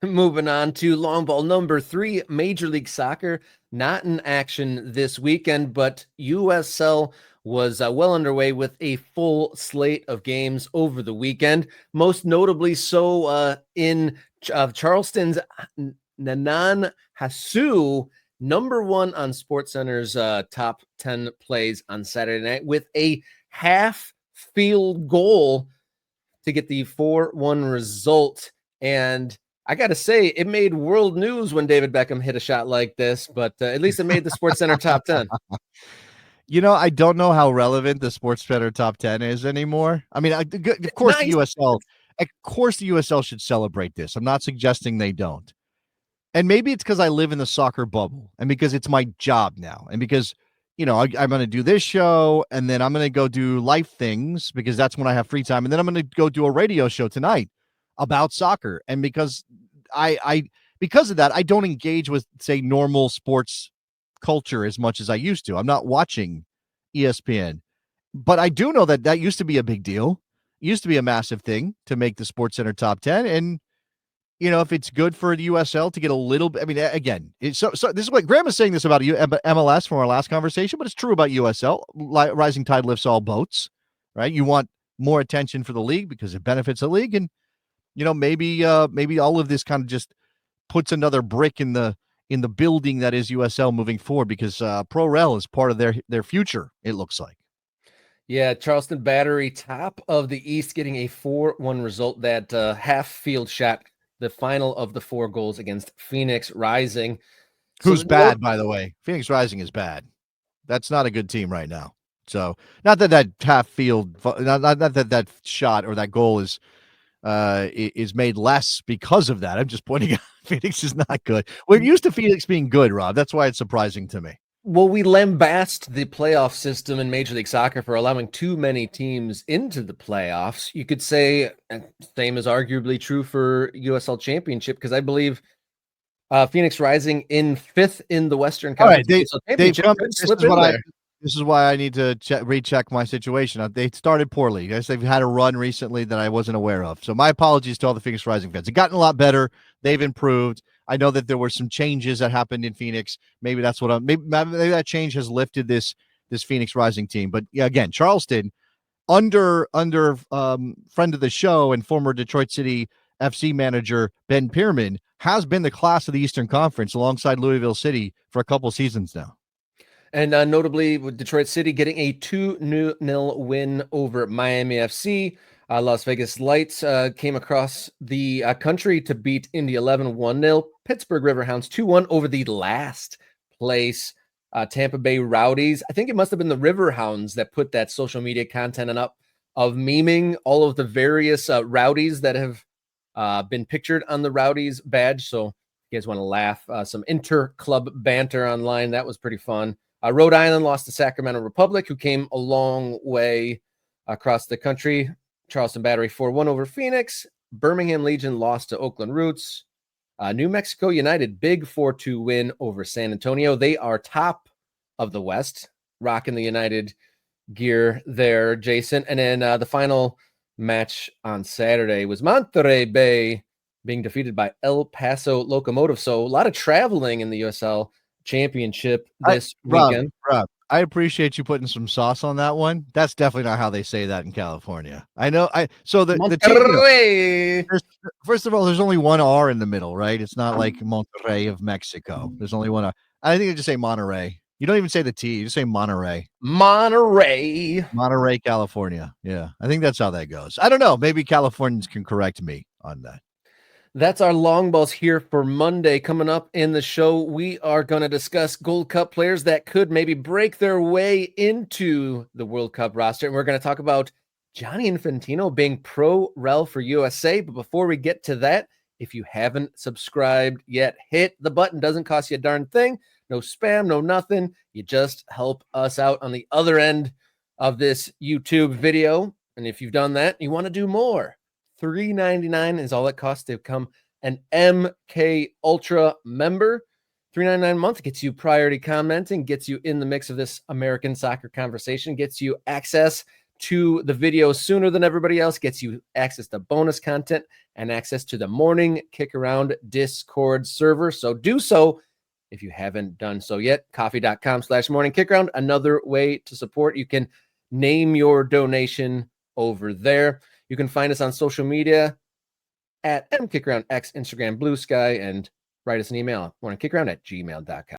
Moving on to long ball number 3, Major League Soccer, not in action this weekend, but USL was well underway with a full slate of games over the weekend, most notably so in Charleston's Nanan Houssou, number 1 on Sportscenter's top 10 plays on Saturday night with a half field goal to get the 4-1 result. And I got to say, it made world news when David Beckham hit a shot like this, but at least it made the SportsCenter top 10. I don't know how relevant the SportsCenter top 10 is anymore. I mean, of course, the USL should celebrate this. I'm not suggesting they don't. And maybe it's because I live in the soccer bubble and because it's my job now and because, I'm going to do this show and then I'm going to go do life things because that's when I have free time. And then I'm going to go do a radio show tonight about soccer. And because because of that, I don't engage with, say, normal sports culture as much as I used to. I'm not watching ESPN, but I do know that used to be a big deal. It used to be a massive thing to make the SportsCenter top 10. And, if it's good for the USL to get a little bit, I mean, again, so this is what Graham is saying this about MLS from our last conversation, but it's true about USL. Rising tide lifts all boats, right? You want more attention for the league because it benefits the league. And, maybe all of this kind of just puts another brick in the building that is USL moving forward because Pro-Rel is part of their future, it looks like. Yeah, Charleston Battery, top of the East, getting a 4-1 result. That half field shot, the final of the 4 goals against Phoenix Rising. Who's bad, by the way. Phoenix Rising is bad. That's not a good team right now. So not that half field, not that shot or that goal is made less because of that. I'm just pointing out Phoenix is not good. We're used to Phoenix being good, Rob. That's why it's surprising to me. Well, we lambast the playoff system in Major League Soccer for allowing too many teams into the playoffs. You could say same is arguably true for USL Championship because I believe Phoenix Rising in 5th in the Western Conference. All right, this is why I need to recheck my situation. They started poorly. I guess they've had a run recently that I wasn't aware of. So my apologies to all the Phoenix Rising fans. It's gotten a lot better. They've improved. I know that there were some changes that happened in Phoenix. Maybe that's what maybe that change has lifted this Phoenix Rising team. But yeah, again, Charleston under friend of the show and former Detroit City FC manager Ben Pierman has been the class of the Eastern Conference alongside Louisville City for a couple seasons now. And notably, with Detroit City getting a 2-0 win over Miami FC. Las Vegas Lights came across the country to beat Indy 11 1-0. Pittsburgh Riverhounds 2-1 over the last place Tampa Bay Rowdies. I think it must have been the Riverhounds that put that social media content up of memeing all of the various Rowdies that have been pictured on the Rowdies badge. So if you guys want to laugh, some inter-club banter online. That was pretty fun. Rhode Island lost to Sacramento Republic, who came a long way across the country. Charleston Battery 4-1 over Phoenix. Birmingham Legion lost to Oakland Roots. New Mexico United, big 4-2 win over San Antonio. They are top of the West, rocking the United gear there, Jason. And then the final match on Saturday was Monterey Bay being defeated by El Paso Locomotive. So a lot of traveling in the USL Championship this weekend. Rob, I appreciate you putting some sauce on that one. That's definitely not how they say that in California. I know. The team, first of all, there's only one R in the middle, right? It's not like Monterrey of Mexico. There's only one R. I think they just say Monterey. You don't even say the T. You just say Monterey. Monterey, California. Yeah, I think that's how that goes. I don't know. Maybe Californians can correct me on that. That's our long balls here for Monday. Coming up in the show, we are going to discuss Gold Cup players that could maybe break their way into the World Cup roster. And we're going to talk about Gianni Infantino being pro-rel for USA. But before we get to that, if you haven't subscribed yet, hit the button. Doesn't cost you a darn thing. No spam, no nothing. You just help us out on the other end of this YouTube video. And if you've done that, you want to do more. $3.99 is all it costs to become an MK Ultra member. $3.99 a month gets you priority commenting, gets you in the mix of this American soccer conversation, gets you access to the video sooner than everybody else gets you access to bonus content and access to the Morning Kick Around Discord server. So do so if you haven't done so yet. Coffee.com/morningkickaround. Another way to support. You can name your donation over there. You can find us on social media at MKickaroundX, Instagram, Blue Sky, and write us an email, morningkickaround@gmail.com.